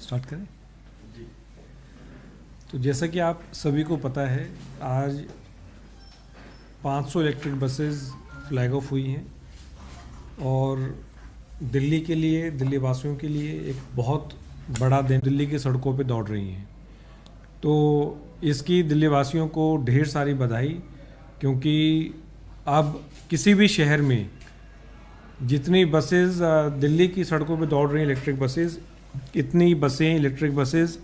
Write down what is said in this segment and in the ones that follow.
Start करें। तो जैसा कि आप सभी को पता है, आज 500 इलेक्ट्रिक बसेस फ्लैग ऑफ हुई हैं और दिल्ली के लिए, दिल्ली वासियों के लिए एक बहुत बड़ा दिन दिल्ली की सड़कों पे दौड़ रही हैं। तो इसकी दिल्ली वासियों को ढेर सारी बधाई, क्योंकि अब किसी भी शहर में जितनी बसेस दिल्ली की सड़कों पे दौड़ रही हैं इलेक्ट्रिक बसेस, इतनी बसें इलेक्ट्रिक बसेस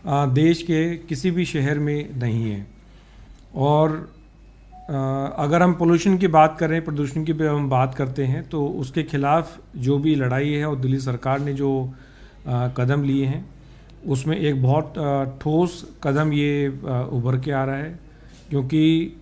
देश के किसी भी शहर में नहीं हैं। और अगर हम पोल्यूशन की बात करें, प्रदूषण की हम बात करते हैं, तो उसके खिलाफ जो भी लड़ाई है और दिल्ली सरकार ने जो कदम लिए हैं उसमें एक बहुत ठोस कदम ये उभर के आ रहा है। क्योंकि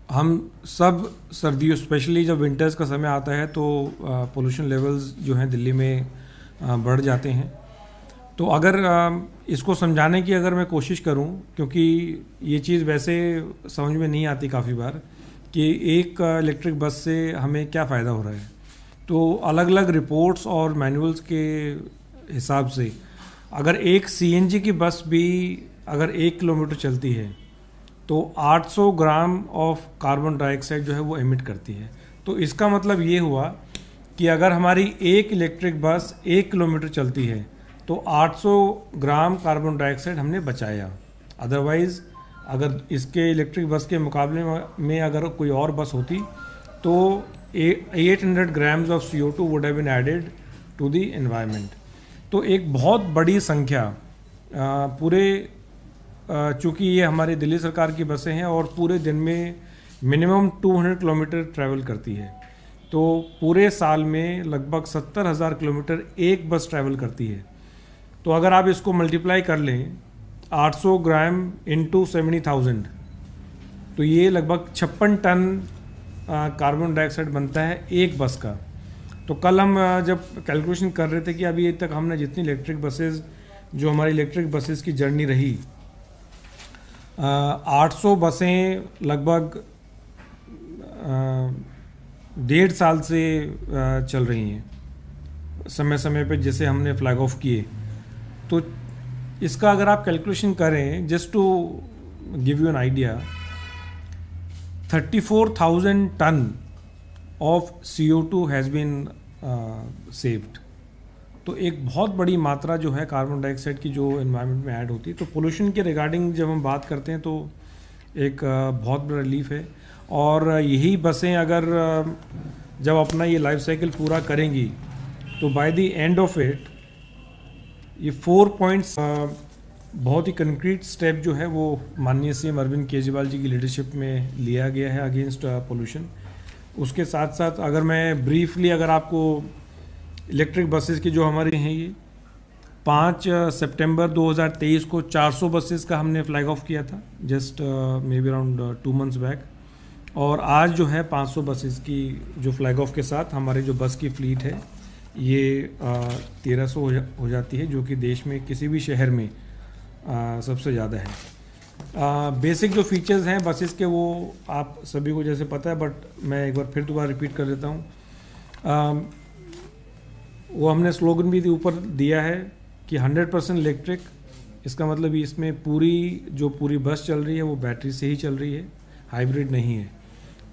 हम सब सर्दियों, स्पेशली जब विंटर्स का समय आता है, तो पोल्यूशन लेवल्स जो हैं दिल्ली में बढ़ जाते हैं। तो अगर इसको समझाने की अगर मैं कोशिश करूं, क्योंकि ये चीज़ वैसे समझ में नहीं आती काफ़ी बार कि एक इलेक्ट्रिक बस से हमें क्या फ़ायदा हो रहा है, तो अलग अलग रिपोर्ट्स और मैनुअल्स के हिसाब से अगर एक सीएनजी की बस भी अगर 1 किलोमीटर चलती है तो 800 ग्राम ऑफ कार्बन डाइऑक्साइड जो है वो एमिट करती है। तो इसका मतलब ये हुआ कि अगर हमारी एक इलेक्ट्रिक बस 1 किलोमीटर चलती है तो 800 ग्राम कार्बन डाइऑक्साइड हमने बचाया। अदरवाइज़ अगर इसके इलेक्ट्रिक बस के मुकाबले में अगर कोई और बस होती तो 800 grams of CO2 would have been added to the environment. तो एक बहुत बड़ी संख्या पूरे, चूँकि ये हमारी दिल्ली सरकार की बसें हैं और पूरे दिन में मिनिमम 200 किलोमीटर ट्रैवल करती है, तो पूरे साल में लगभग 70,000 किलोमीटर एक बस ट्रैवल करती है। तो अगर आप इसको मल्टीप्लाई कर लें 800 ग्राम इंटू 70,000, तो ये लगभग 56 टन कार्बन डाइऑक्साइड बनता है एक बस का। तो कल हम जब कैलकुलेशन कर रहे थे कि अभी तक हमने जितनी इलेक्ट्रिक बसेस, जो हमारी इलेक्ट्रिक बसेस की जर्नी रही, 800 बसें लगभग 1.5 साल से चल रही हैं, समय समय पे जैसे हमने फ्लैग ऑफ किए। तो इसका अगर आप कैलकुलेशन करें, just to give you an idea, 34,000 ton of CO2 has been saved. तो एक बहुत बड़ी मात्रा जो है कार्बन डाइऑक्साइड की जो एनवायरनमेंट में ऐड होती है। तो पोल्यूशन के रिगार्डिंग जब हम बात करते हैं तो एक बहुत बड़ा रिलीफ है। और यही बसें अगर जब अपना ये लाइफ साइकिल पूरा करेंगी तो by the end of it ये 4 पॉइंट्स, बहुत ही कंक्रीट स्टेप जो है वो माननीय CM अरविंद केजरीवाल जी की लीडरशिप में लिया गया है अगेंस्ट पोल्यूशन। उसके साथ साथ अगर मैं ब्रीफली अगर आपको इलेक्ट्रिक बसेस की जो हमारी हैं, ये 5 सितंबर 2023 को 400 बसेस का हमने फ्लैग ऑफ किया था, just may be around 2 months back. और आज जो है 500 बसेस की जो फ्लैग ऑफ के साथ हमारे जो बस की फ्लीट है ये 1300 हो जाती है, जो कि देश में किसी भी शहर में सबसे ज़्यादा है। बेसिक जो फीचर्स हैं बसेस के वो आप सभी को जैसे पता है, बट मैं एक बार फिर दोबारा रिपीट कर देता हूँ। वो हमने स्लोगन भी ऊपर दिया है कि 100% इलेक्ट्रिक। इसका मतलब इसमें पूरी बस चल रही है वो बैटरी से ही चल रही है, हाइब्रिड नहीं है।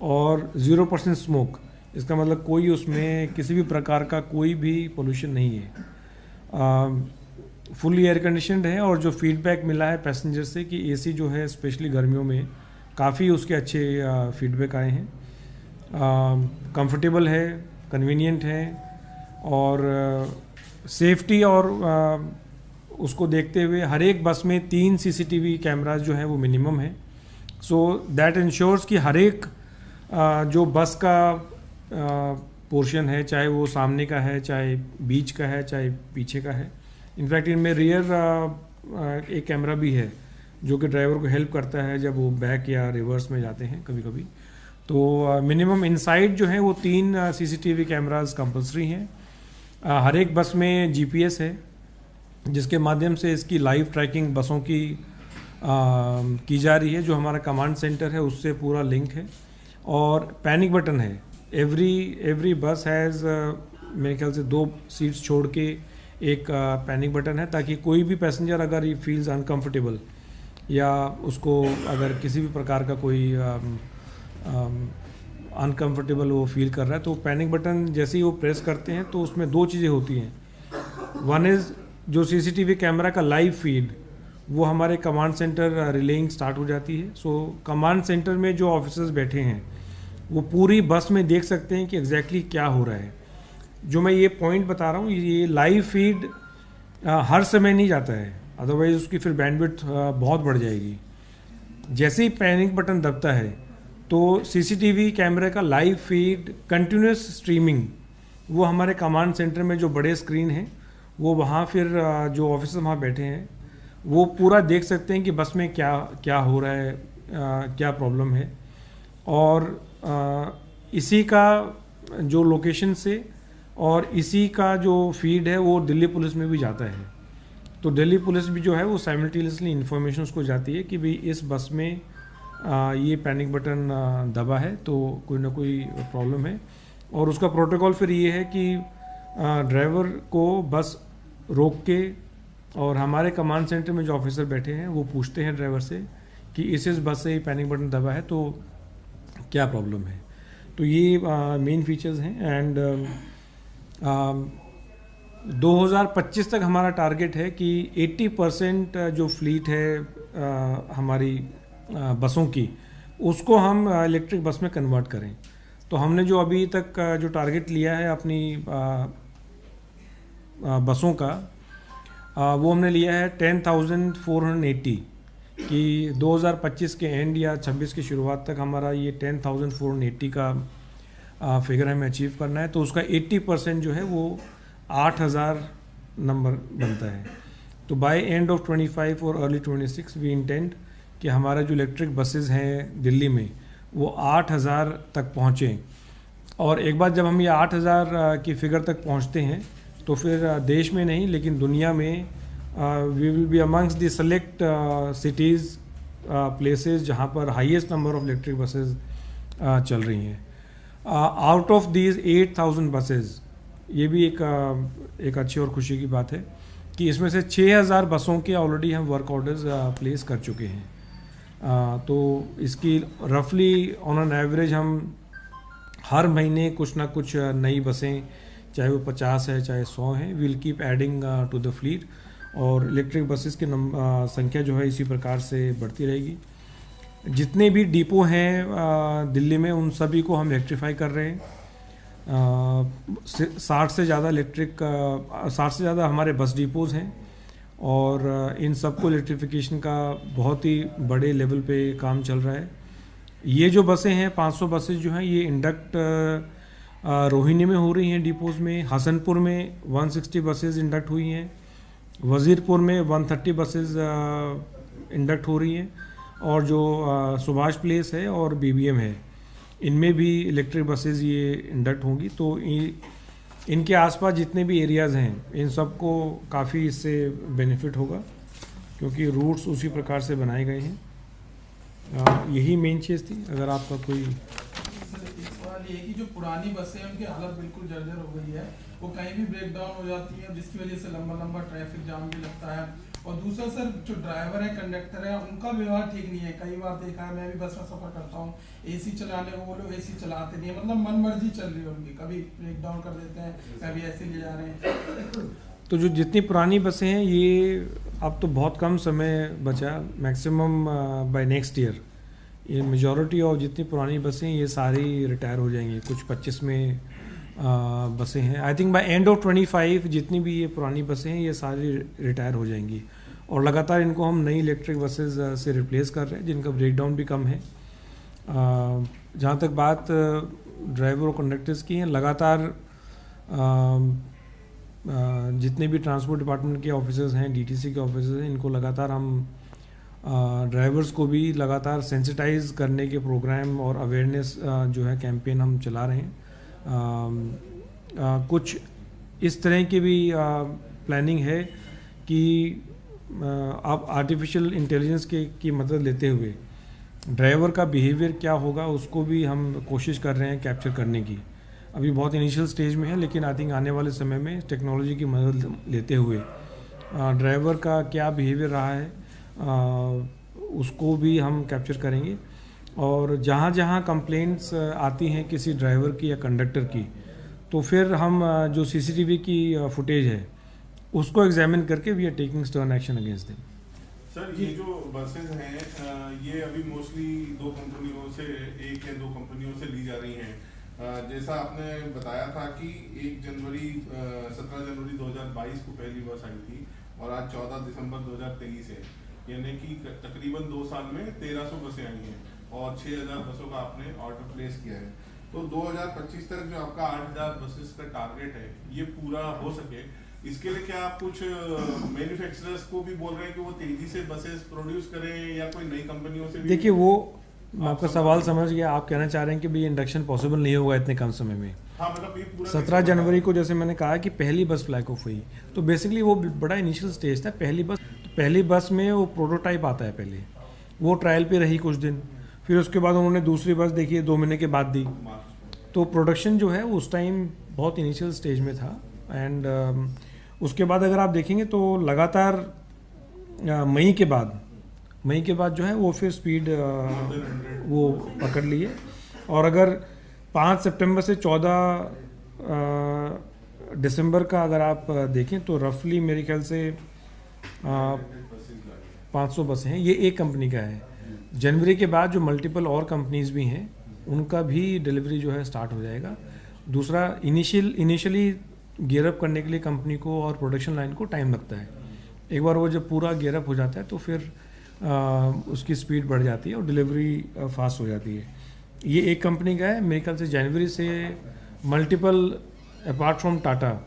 और 0% स्मोक, इसका मतलब कोई उसमें किसी भी प्रकार का कोई भी पोल्यूशन नहीं है। फुली एयर कंडीशनड है। और जो फीडबैक मिला है पैसेंजर से कि AC जो है स्पेशली गर्मियों में काफ़ी उसके अच्छे फीडबैक आए हैं। कंफर्टेबल है, कन्वीनियंट है और सेफ्टी और उसको देखते हुए हर एक बस में 3 CCTV कैमराज जो है वो मिनिमम है। सो दैट इंश्योर्स कि हर एक जो बस का पोर्शन है, चाहे वो सामने का है, चाहे बीच का है, चाहे पीछे का है। इनफैक्ट इनमें रियर एक कैमरा भी है जो कि ड्राइवर को हेल्प करता है जब वो बैक या रिवर्स में जाते हैं कभी कभी। तो मिनिमम इनसाइड जो है वो 3 CCTV कैमराज कंपलसरी हैं। हर एक बस में GPS है जिसके माध्यम से इसकी लाइव ट्रैकिंग बसों की जा रही है। जो हमारा कमांड सेंटर है उससे पूरा लिंक है। और पैनिक बटन है। एवरी बस हैज़ मेरे ख्याल से 2 सीट्स छोड़ के एक पैनिक बटन है, ताकि कोई भी पैसेंजर अगर ही फील्स अनकंफर्टेबल या उसको अगर किसी भी प्रकार का कोई अनकंफर्टेबल वो फील कर रहा है, तो पैनिक बटन जैसे ही वो प्रेस करते हैं तो उसमें दो चीज़ें होती हैं। वन इज़ जो सीसीटीवी कैमरा का लाइव फीड, वो हमारे कमांड सेंटर रिलेइंग स्टार्ट हो जाती है। सो कमांड सेंटर में जो ऑफिसर्स बैठे हैं वो पूरी बस में देख सकते हैं कि एग्जैक्टली क्या हो रहा है। जो मैं ये पॉइंट बता रहा हूँ, ये लाइव फीड हर समय नहीं जाता है, अदरवाइज उसकी फिर बैंडविड्थ बहुत बढ़ जाएगी। जैसे ही पैनिक बटन दबता है तो सीसीटीवी कैमरे का लाइव फीड कंटिन्यूस स्ट्रीमिंग वो हमारे कमांड सेंटर में जो बड़े स्क्रीन हैं वो वहाँ फिर जो ऑफिसर वहाँ बैठे हैं वो पूरा देख सकते हैं कि बस में क्या क्या हो रहा है, क्या प्रॉब्लम है। और इसी का जो लोकेशन से और इसी का जो फीड है वो दिल्ली पुलिस में भी जाता है। तो दिल्ली पुलिस भी जो है वो साइमल्टेनियसली इन्फॉर्मेशन उसको जाती है कि भाई इस बस में ये पैनिक बटन दबा है तो कोई ना कोई प्रॉब्लम है। और उसका प्रोटोकॉल फिर ये है कि ड्राइवर को बस रोक के और हमारे कमांड सेंटर में जो ऑफिसर बैठे हैं वो पूछते हैं ड्राइवर से कि इस बस से ही पैनिक बटन दबा है तो क्या प्रॉब्लम है। तो ये मेन फीचर्स हैं। एंड 2025 तक हमारा टारगेट है कि 80% जो फ्लीट है हमारी बसों की, उसको हम इलेक्ट्रिक बस में कन्वर्ट करें। तो हमने जो अभी तक जो टारगेट लिया है अपनी बसों का, वो हमने लिया है 10,480 कि 2025 के एंड या 26 की शुरुआत तक हमारा ये 10,480 का फिगर हमें अचीव करना है। तो उसका 80% जो है वो 8,000 नंबर बनता है। तो बाय एंड ऑफ 25 और अर्ली 26 वी इंटेंड कि हमारा जो इलेक्ट्रिक बसेस हैं दिल्ली में वो 8,000 तक पहुँचें। और एक बार जब हम ये 8,000 की फिगर तक पहुँचते हैं तो फिर देश में नहीं लेकिन दुनिया में we will be amongst the select cities places जहाँ पर highest number of electric buses चल रही हैं। आउट ऑफ दीज 8,000 बसेस, ये भी एक अच्छी और खुशी की बात है कि इसमें से 6,000 बसों के ऑलरेडी हम वर्क ऑर्डर्स प्लेस कर चुके हैं। तो इसकी रफली ऑन एन एवरेज हम हर महीने कुछ ना कुछ नई बसें, चाहे वो 50 है चाहे 100 है, will keep adding to the fleet. और इलेक्ट्रिक बसेस की संख्या जो है इसी प्रकार से बढ़ती रहेगी। जितने भी डिपो हैं दिल्ली में उन सभी को हम इलेक्ट्रीफाई कर रहे हैं। 60 से ज़्यादा हमारे बस डिपोज़ हैं और इन सबको इलेक्ट्रिफिकेशन का बहुत ही बड़े लेवल पे काम चल रहा है। ये जो बसें हैं 500 बसेस जो हैं ये इंडक्ट रोहिणी में हो रही हैं डिपोज़ में, हसनपुर में 160 बसेस इंडक्ट हुई हैं, वज़ीरपुर में 130 बसेस इंडक्ट हो रही हैं, और जो सुभाष प्लेस है और बीबीएम है इनमें भी इलेक्ट्रिक बसेस ये इंडक्ट होंगी। तो इनके आसपास जितने भी एरियाज़ हैं इन सबको काफ़ी इससे बेनिफिट होगा क्योंकि रूट्स उसी प्रकार से बनाए गए हैं। यही मेन चीज़ थी। अगर आपका कोई सवाल ये कि जो पुरानी बसें हैं उनकी हालत बिल्कुल जर्जर हो गई है, वो कहीं भी ब्रेक डाउन हो जाती है जिसकी वजह से लंबा ट्रैफिक जाम भी लगता है। और दूसरा सर जो ड्राइवर है कंडक्टर है उनका व्यवहार ठीक नहीं है। कई बार देखा है, मैं भी बस में सफ़र करता हूँ, एसी चलाने को बोलो एसी चलाते नहीं है, मतलब मन मर्जी चल रही है उनकी, कभी ब्रेक डाउन कर देते हैं कभी ऐसे ले जा रहे हैं। तो जो जितनी पुरानी बसें हैं ये अब तो बहुत कम समय बचा, मैक्सिमम बाय नेक्स्ट ईयर ये मेजॉरिटी ऑफ जितनी पुरानी बसें ये सारी रिटायर हो जाएंगी। कुछ 25 में बसें हैं, आई थिंक बाय एंड ऑफ 25 जितनी भी ये पुरानी बसें हैं ये सारी रिटायर हो जाएंगी। और लगातार इनको हम नई इलेक्ट्रिक बसेस से रिप्लेस कर रहे हैं जिनका ब्रेकडाउन भी कम है। जहाँ तक बात ड्राइवर और कंडक्टर्स की है, लगातार जितने भी ट्रांसपोर्ट डिपार्टमेंट के ऑफिसर्स हैं, डीटीसी के ऑफिसर्स हैं, इनको लगातार हम ड्राइवर्स को भी लगातार सेंसिटाइज करने के प्रोग्राम और अवेयरनेस जो है कैंपेन हम चला रहे हैं। कुछ इस तरह की भी प्लानिंग है कि आप आर्टिफिशियल इंटेलिजेंस की मदद लेते हुए ड्राइवर का बिहेवियर क्या होगा उसको भी हम कोशिश कर रहे हैं कैप्चर करने की। अभी बहुत इनिशियल स्टेज में है, लेकिन आई थिंक आने वाले समय में टेक्नोलॉजी की मदद लेते हुए ड्राइवर का क्या बिहेवियर रहा है उसको भी हम कैप्चर करेंगे। और जहाँ जहाँ कंप्लेंट्स आती हैं किसी ड्राइवर की या कंडक्टर की, तो फिर हम जो सीसीटीवी की फुटेज है उसको एग्जामिन करके we are taking stern action against them. Sir ये जो बसेज हैं ये अभी मोस्टली दो कंपनियों से, एक या दो कंपनियों से ली जा रही हैं। जैसा आपने बताया था कि 17 जनवरी 2022 को पहली बस आई थी और आज 14 दिसंबर 2023 है, यानी कि तकरीबन 2 साल में 1300 बसें आई हैं और 6000 बसों का आपने ऑर्डर प्लेस किया है। तो 2025 तक जो आपका 8000 बसेस का टारगेट है ये पूरा हो सके, इसके लिए क्या आप कुछ मैन्युफैक्चरर्स को भी बोल रहे हैं कि वो तेजी से बसेस प्रोड्यूस करें या कोई नई कंपनियों से भी? देखिए, वो मैं आपका सवाल समझ गया। आप कहना चाह रहे हैं कि भाई इंडक्शन पॉसिबल नहीं होगा इतने कम समय में। हाँ, मतलब ये पूरा 17 जनवरी को जैसे मैंने कहा कि पहली बस फ्लैग ऑफ हुई, तो बेसिकली वो बड़ा इनिशियल स्टेज था। पहली बस में वो प्रोटोटाइप आता है, पहले वो ट्रायल पे रही कुछ दिन, फिर उसके बाद उन्होंने दूसरी बस देखी 2 महीने के बाद दी। तो प्रोडक्शन जो है उस टाइम बहुत इनिशियल स्टेज में था। एंड उसके बाद अगर आप देखेंगे तो लगातार मई के बाद जो है वो फिर स्पीड वो पकड़ ली है। और अगर 5 सितंबर से 14 दिसंबर का अगर आप देखें तो रफली मेरे ख्याल से 500 बसें हैं। ये एक कंपनी का है। जनवरी के बाद जो मल्टीपल और कंपनीज भी हैं उनका भी डिलीवरी जो है स्टार्ट हो जाएगा। दूसरा, इनिशियली गियरअप करने के लिए कंपनी को और प्रोडक्शन लाइन को टाइम लगता है। एक बार वो जब पूरा गियरअप हो जाता है तो फिर उसकी स्पीड बढ़ जाती है और डिलीवरी फास्ट हो जाती है। ये एक कंपनी का है। मेरे ख्याल से जनवरी से मल्टीपल अपार्ट फ्रॉम टाटा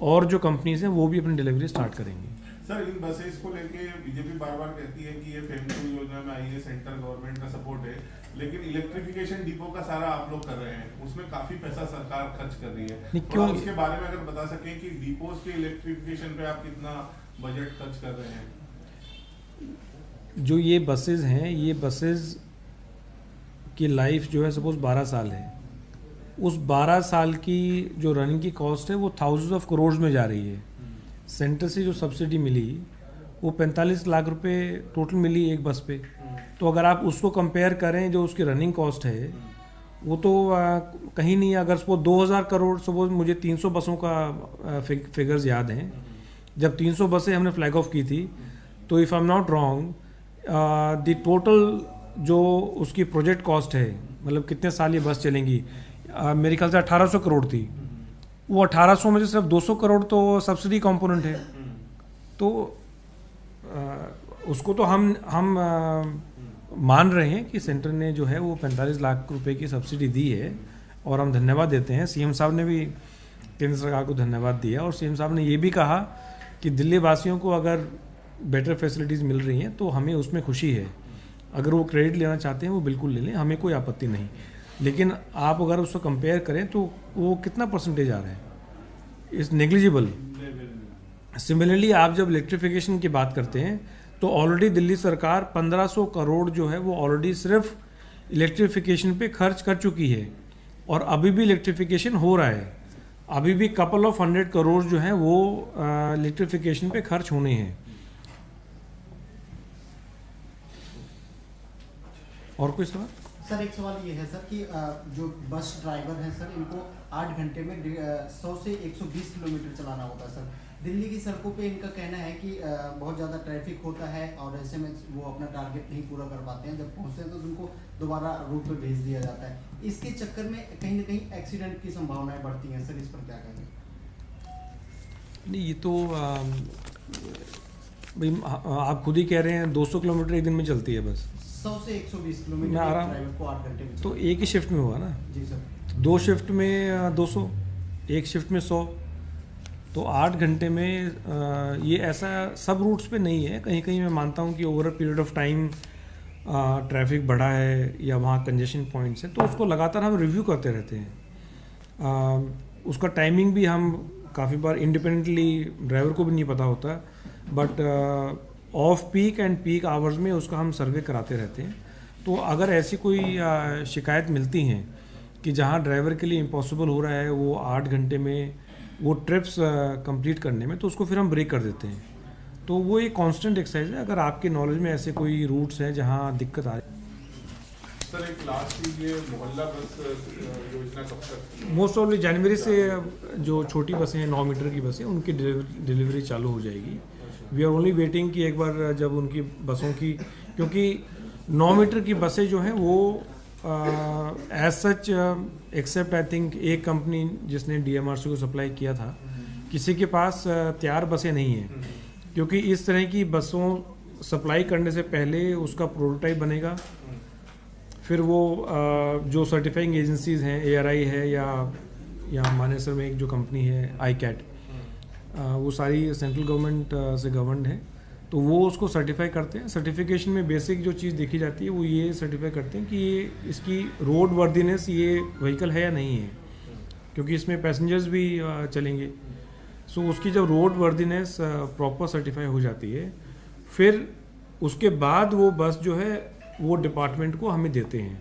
और जो कंपनीज हैं वो भी अपनी डिलीवरी स्टार्ट करेंगी। सर, इन बसेस को लेके बीजेपी बार बार कहती है कि ये FAME-2 योजना में आई है, सेंट्रल गवर्नमेंट का सपोर्ट है, लेकिन इलेक्ट्रिफिकेशन डिपो का सारा आप लोग कर रहे हैं, उसमें काफी पैसा सरकार खर्च कर रही है। क्यों? उसके बारे में अगर बता सकें कि डिपोज के इलेक्ट्रिफिकेशन पे आप कितना बजट खर्च कर रहे हैं? जो ये बसेज हैं, ये बसेज की लाइफ जो है सपोज 12 साल है, उस 12 साल की जो रनिंग की कॉस्ट है वो थाउजेंड्स ऑफ करोड़ में जा रही है। सेंटर से जो सब्सिडी मिली वो 45 लाख रुपए टोटल मिली एक बस पे। तो अगर आप उसको कंपेयर करें जो उसकी रनिंग कॉस्ट है वो तो कहीं नहीं है। अगर सपोज 2000 करोड़, सपोज मुझे 300 बसों का फिगर्स याद हैं, जब 300 बसें हमने फ्लैग ऑफ की थी, तो if I am not wrong the total जो उसकी प्रोजेक्ट कॉस्ट है, मतलब कितने साल ये बस चलेंगी, मेरे ख्याल से 1800 करोड़ थी। वो 1800 में से सिर्फ 200 करोड़ तो सब्सिडी कंपोनेंट है। तो उसको तो हम मान रहे हैं कि सेंटर ने जो है वो 45 लाख रुपए की सब्सिडी दी है और हम धन्यवाद देते हैं। सीएम साहब ने भी केंद्र सरकार को धन्यवाद दिया और सीएम साहब ने ये भी कहा कि दिल्ली वासियों को अगर बेटर फैसिलिटीज़ मिल रही हैं तो हमें उसमें खुशी है। अगर वो क्रेडिट लेना चाहते हैं वो बिल्कुल ले लें, हमें कोई आपत्ति नहीं। लेकिन आप अगर उसको कंपेयर करें तो वो कितना परसेंटेज आ रहा है, इज़ नेग्लिजिबल। सिमिलरली आप जब इलेक्ट्रिफिकेशन की बात करते हैं तो ऑलरेडी दिल्ली सरकार 1500 करोड़ जो है वो ऑलरेडी सिर्फ इलेक्ट्रिफिकेशन पे खर्च कर चुकी है और अभी भी इलेक्ट्रिफिकेशन हो रहा है। अभी भी कपल ऑफ 100 करोड़ जो है वो इलेक्ट्रिफिकेशन पे खर्च होने हैं। और कोई सवाल? सर, एक सवाल ये है सर कि जो बस ड्राइवर हैं सर, इनको 8 घंटे में 100 से 120 किलोमीटर चलाना होता है सर। दिल्ली की सड़कों पे इनका कहना है कि बहुत ज़्यादा ट्रैफिक होता है और ऐसे में वो अपना टारगेट नहीं पूरा कर पाते हैं। जब पहुंचते हैं तो उनको दोबारा रूट पे भेज दिया जाता है। इसके चक्कर में कहीं ना कहीं एक्सीडेंट की संभावनाएं बढ़ती हैं सर, इस पर क्या कहेंगे? नहीं, ये तो भाई आप खुद ही कह रहे हैं 200 किलोमीटर एक दिन में चलती है बस। 100 से 120 किलोमीटर ड्राइवर को 8 घंटे में। तो एक ही शिफ्ट में हुआ ना जी सर। 2 शिफ्ट में 200, एक शिफ्ट में 100, तो 8 घंटे में ये ऐसा सब रूट्स पे नहीं है। कहीं कहीं मैं मानता हूँ कि over a period of time traffic बढ़ा है या वहाँ कंजेशन पॉइंट्स हैं, तो उसको लगातार हम रिव्यू करते रहते हैं। उसका टाइमिंग भी हम काफ़ी बार इंडिपेंडेंटली ड्राइवर को भी नहीं पता होता, but off peak and peak hours में उसका हम सर्वे कराते रहते हैं। तो अगर ऐसी कोई शिकायत मिलती हैं कि जहाँ ड्राइवर के लिए इम्पॉसिबल हो रहा है वो 8 घंटे में वो ट्रिप्स कंप्लीट करने में, तो उसको फिर हम ब्रेक कर देते हैं। तो वो एक कांस्टेंट एक्सरसाइज है। अगर आपके नॉलेज में ऐसे कोई रूट्स हैं जहाँ दिक्कत आ रही है। सर एक लास्ट चीज, ये मोहल्ला बस योजना कब तक? मोस्ट ऑफली जनवरी से जो छोटी बसें हैं 9 मीटर की बसें उनकी डिलीवरी चालू हो जाएगी। वी आर ओनली वेटिंग कि एक बार जब उनकी बसों की, क्योंकि 9 मीटर की बसें जो हैं वो as such except I think एक कंपनी जिसने DMRC को सप्लाई किया था, किसी के पास तैयार बसें नहीं हैं। क्योंकि इस तरह की बसों सप्लाई करने से पहले उसका प्रोटोटाइप बनेगा, फिर वो जो सर्टिफाइंग एजेंसीज़ हैं, ARI है या मानेसर में एक जो कंपनी है ICAT, वो सारी सेंट्रल गवर्नमेंट से गवर्नड है, तो वो उसको सर्टिफाई करते हैं। सर्टिफिकेशन में बेसिक जो चीज़ देखी जाती है वो ये सर्टिफाई करते हैं कि ये इसकी रोड वर्दीनेस ये व्हीकल है या नहीं है, क्योंकि इसमें पैसेंजर्स भी चलेंगे। सो उसकी जब रोड वर्दीनेस प्रॉपर सर्टिफाई हो जाती है, फिर उसके बाद वो बस जो है वो डिपार्टमेंट को हमें देते हैं।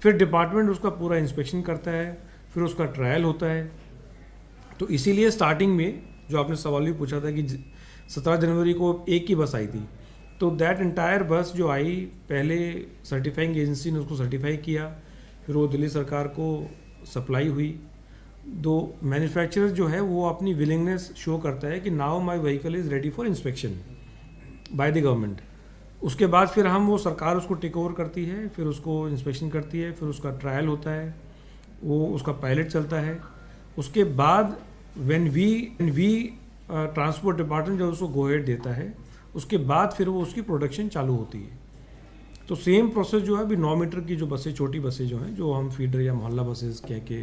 फिर डिपार्टमेंट उसका पूरा इंस्पेक्शन करता है, फिर उसका ट्रायल होता है। तो इसीलिए स्टार्टिंग में जो आपने सवाल भी पूछा था कि 17 जनवरी को एक ही बस आई थी, तो दैट एंटायर बस जो आई, पहले सर्टिफाइंग एजेंसी ने उसको सर्टिफाई किया, फिर वो दिल्ली सरकार को सप्लाई हुई। दो मैन्युफैक्चरर जो है वो अपनी विलिंगनेस शो करता है कि now my vehicle is ready for inspection by the government. उसके बाद फिर वो सरकार उसको टेक ओवर करती है, फिर उसको इंस्पेक्शन करती है, फिर उसका ट्रायल होता है, वो उसका पायलट चलता है। उसके बाद व्हेन वी ट्रांसपोर्ट डिपार्टमेंट जब उसको गो अहेड देता है, उसके बाद फिर वो उसकी प्रोडक्शन चालू होती है। तो सेम प्रोसेस जो है अभी 9 मीटर की जो बसें, छोटी बसें जो हैं, जो हम फीडर या मोहल्ला बसेस कह के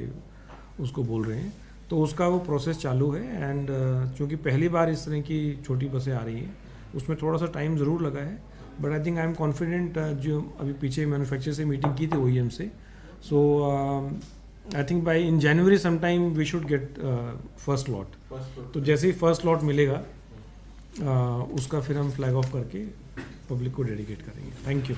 उसको बोल रहे हैं, तो उसका वो प्रोसेस चालू है। एंड चूँकि पहली बार इस तरह की छोटी बसें आ रही हैं, उसमें थोड़ा सा टाइम ज़रूर लगा है, but I think I am confident. जो अभी पीछे मैन्युफैक्चर से मीटिंग की थी OEM से, so I think by in January sometime we should get first lot. तो जैसे ही फर्स्ट लॉट मिलेगा उसका फिर हम फ्लैग ऑफ करके पब्लिक को डेडिकेट करेंगे। Thank you.